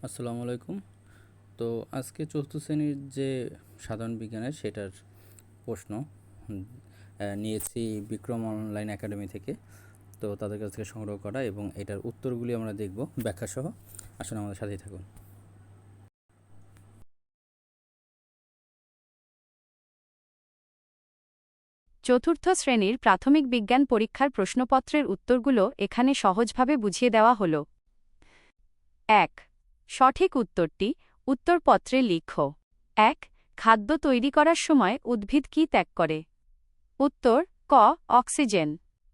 আসসালামু আলাইকুম। তো আজকে চতুর্থ শ্রেণীর যে সাধারণ বিজ্ঞানের সেটার প্রশ্ন নিয়েছি বিক্রম অনলাইন একাডেমি থেকে। তো তাদের কাছ থেকে সংগ্রহ করা এবং এটার উত্তরগুলি আমরা দেখব ব্যাখ্যাসহ। আসলে আমাদের সাথেই থাকুন। চতুর্থ শ্রেণীর প্রাথমিক বিজ্ঞান পরীক্ষার প্রশ্নপত্রের উত্তরগুলো এখানে সহজভাবে বুঝিয়ে দেওয়া হল। ১. সঠিক উত্তরটি উত্তরপত্রে লিখো। ১. খাদ্য তৈরি করার সময় উদ্ভিদ কী ত্যাগ করে? উত্তর ক. অক্সিজেন।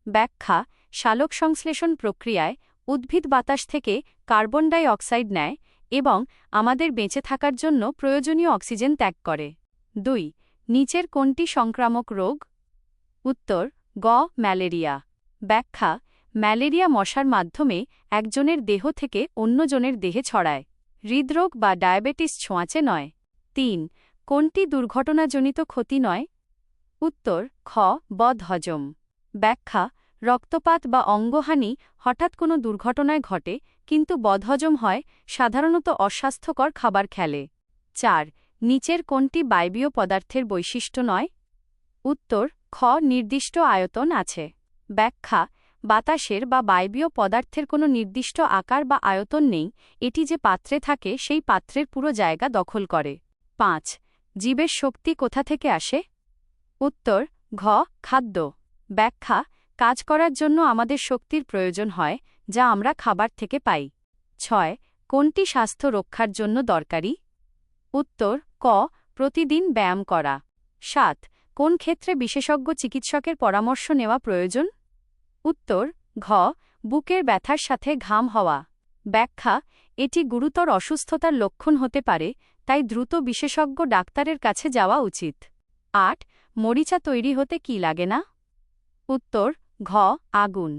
ব্যাখ্যা: সালোকসংশ্লেষণ প্রক্রিয়ায় উদ্ভিদ বাতাস থেকে কার্বন ডাই অক্সাইড নেয় এবং আমাদের বেঁচে থাকার জন্য প্রয়োজনীয় অক্সিজেন ত্যাগ করে। ২. নিচের কোনটি সংক্রামক রোগ? উত্তর গ. ম্যালেরিয়া। ব্যাখ্যা: ম্যালেরিয়া মশার মাধ্যমে একজনের দেহ থেকে অন্যজনের দেহে ছড়ায়। হৃদরোগ বা ডায়াবেটিস ছোঁয়াচে নয়। ৩. কোনটি দুর্ঘটনাজনিত ক্ষতি নয়? উত্তর খ. বদহজম। ব্যাখ্যা: রক্তপাত বা অঙ্গহানি হঠাৎ কোনো দুর্ঘটনায় ঘটে, কিন্তু বদহজম হয় সাধারণত অস্বাস্থ্যকর খাবার খেলে। ৪. নিচের কোনটি বায়বীয় পদার্থের বৈশিষ্ট্য নয়? উত্তর খ. নির্দিষ্ট আয়তন আছে। ব্যাখ্যা: বাতাসের বা বায়বীয় পদার্থের কোনো নির্দিষ্ট আকার বা আয়তন নেই, এটি যে পাত্রে থাকে সেই পাত্রের পুরো জায়গা দখল করে। ৫. জীবের শক্তি কোথা থেকে আসে? উত্তর ঘ. খাদ্য। ব্যাখ্যা: কাজ করার জন্য আমাদের শক্তির প্রয়োজন হয়, যা আমরা খাবার থেকে পাই। ৬. কোনটি স্বাস্থ্য রক্ষার জন্য দরকারি? উত্তর ক. প্রতিদিন ব্যায়াম করা। ৭. কোন ক্ষেত্রে বিশেষজ্ঞ চিকিৎসকের পরামর্শ নেওয়া প্রয়োজন? উত্তর ঘ. বুকের ব্যথার সাথে ঘাম হওয়া। ব্যাখ্যা: এটি গুরুতর অসুস্থতার লক্ষণ হতে পারে, তাই দ্রুত বিশেষজ্ঞ ডাক্তারের কাছে যাওয়া উচিত। ৮. মরিচা তৈরি হতে কি লাগে না? উত্তর ঘ. আগুন।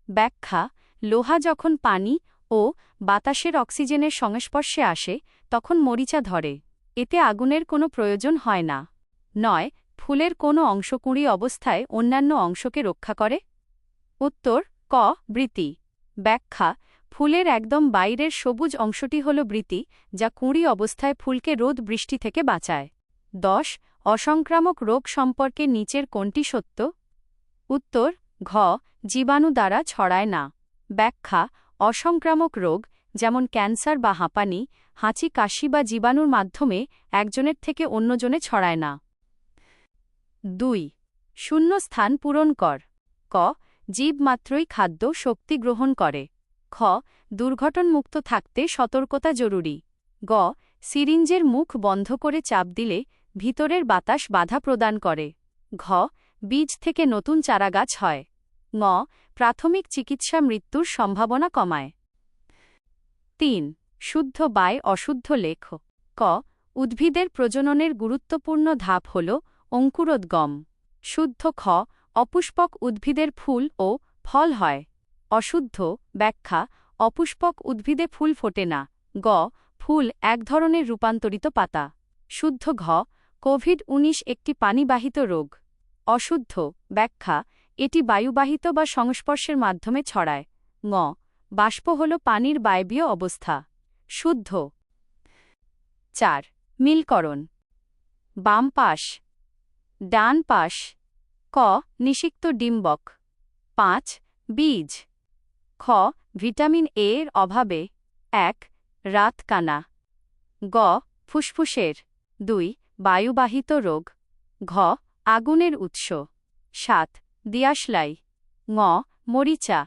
ব্যাখ্যা: লোহা যখন পানি ও বাতাসের অক্সিজেনের সংস্পর্শে আসে তখন মরিচা ধরে, এতে আগুনের কোনো প্রয়োজন হয় না। ৯. ফুলের কোনো অংশ কুঁড়ি অবস্থায় অন্যান্য অংশকে রক্ষা করে? উত্তর ক. বৃতি। ব্যাখ্যা: ফুলের একদম বাইরের সবুজ অংশটি হল বৃতি, যা কুঁড়ি অবস্থায় ফুলকে রোদ বৃষ্টি থেকে বাঁচায়। ১০. অসংক্রামক রোগ সম্পর্কে নিচের কোনটি সত্য? উত্তর ঘ. জীবাণু দ্বারা ছড়ায় না। ব্যাখ্যা: অসংক্রামক রোগ যেমন ক্যান্সার বা হাঁপানি, হাঁচি কাশি বা জীবাণুর মাধ্যমে একজনের থেকে অন্যজনে ছড়ায় না। ২. শূন্য স্থান পূরণ কর। ক. জীব মাত্রই খাদ্য শক্তি গ্রহণ করে। খ. দুর্ঘটনমুক্ত থাকতে সতর্কতা জরুরি। গ. সিরিঞ্জের মুখ বন্ধ করে চাপ দিলে ভিতরের বাতাস বাধা প্রদান করে। ঘ. বীজ থেকে নতুন চারাগাছ হয়। ঙ. প্রাথমিক চিকিৎসা মৃত্যুর সম্ভাবনা কমায়। ৩. শুদ্ধ বায় অশুদ্ধ লেখ। ক. উদ্ভিদের প্রজননের গুরুত্বপূর্ণ ধাপ হল অঙ্কুরোদ্গম। শুদ্ধ খ. অপুষ্পক উদ্ভিদের ফুল ও ফল হয়। অশুদ্ধ ব্যাখ্যা: অপুষ্পক উদ্ভিদে ফুল ফোটে না। গ. ফুল এক ধরনের রূপান্তরিত পাতা। শুদ্ধ ঘ. কোভিড-১৯ একটি পানিবাহিত রোগ। অশুদ্ধ ব্যাখ্যা: এটি বায়ুবাহিত বা সংস্পর্শের মাধ্যমে ছড়ায়। ঙ. বাষ্প হল পানির বায়বীয় অবস্থা। শুদ্ধ। ৪. মিলকরণ। বাম পাশ, ডান পাশ। ক. নিষিক্ত ডিম্বক। ৫. বীজ। খ. ভিটামিন এ এর অভাবে ১. রাতকানা। গ. ফুসফুসের। ২. বায়ুবাহিত রোগ। ঘ. আগুনের উৎস। ৭. দিয়াশলাই। ঙ. মরিচা।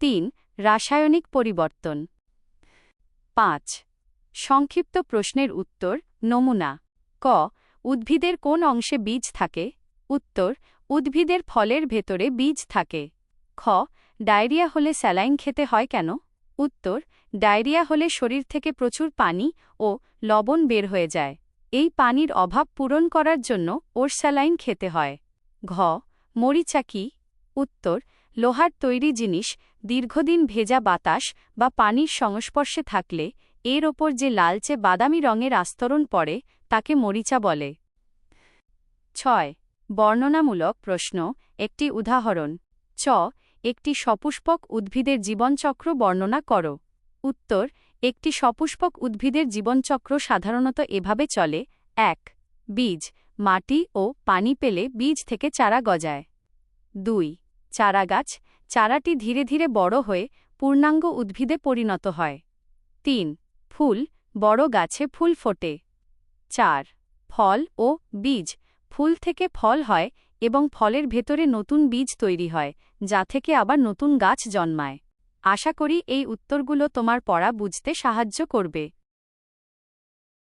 ৩. রাসায়নিক পরিবর্তন। ৫. সংক্ষিপ্ত প্রশ্নের উত্তর নমুনা। ক. উদ্ভিদের কোন অংশে বীজ থাকে? উত্তর: উদ্ভিদের ফলের ভেতরে বীজ থাকে। খ. ডায়রিয়া হলে স্যালাইন খেতে হয় কেন? উত্তর: ডায়রিয়া হলে শরীর থেকে প্রচুর পানি ও লবণ বের হয়ে যায়। এই পানির অভাব পূরণ করার জন্য ওর স্যালাইন খেতে হয়। ঘ. মরিচা কি? উত্তর: লোহার তৈরি জিনিস দীর্ঘদিন ভেজা বাতাস বা পানির সংস্পর্শে থাকলে এর ওপর যে লালচে বাদামি রঙের আস্তরণ পড়ে তাকে মরিচা বলে। ৬. বর্ণনামূলক প্রশ্ন। একটি উদাহরণ। চ. একটি সপুষ্পক উদ্ভিদের জীবনচক্র বর্ণনা করো। উত্তর: একটি সপুষ্পক উদ্ভিদের জীবনচক্র সাধারণত এভাবে চলে: ১. বীজ, মাটি ও পানি পেলে বীজ থেকে চারা গজায়। ২. চারাগাছ, চারাটি ধীরে ধীরে বড় হয়ে পূর্ণাঙ্গ উদ্ভিদে পরিণত হয়। ৩. ফুল, বড় গাছে ফুল ফোটে। ৪. ফল ও বীজ, ফুল থেকে ফল হয় এবং ফলের ভেতরে নতুন বীজ তৈরি হয়, যা থেকে আবার নতুন গাছ জন্মায়। আশা করি এই উত্তরগুলো তোমার পড়া বুঝতে সাহায্য করবে।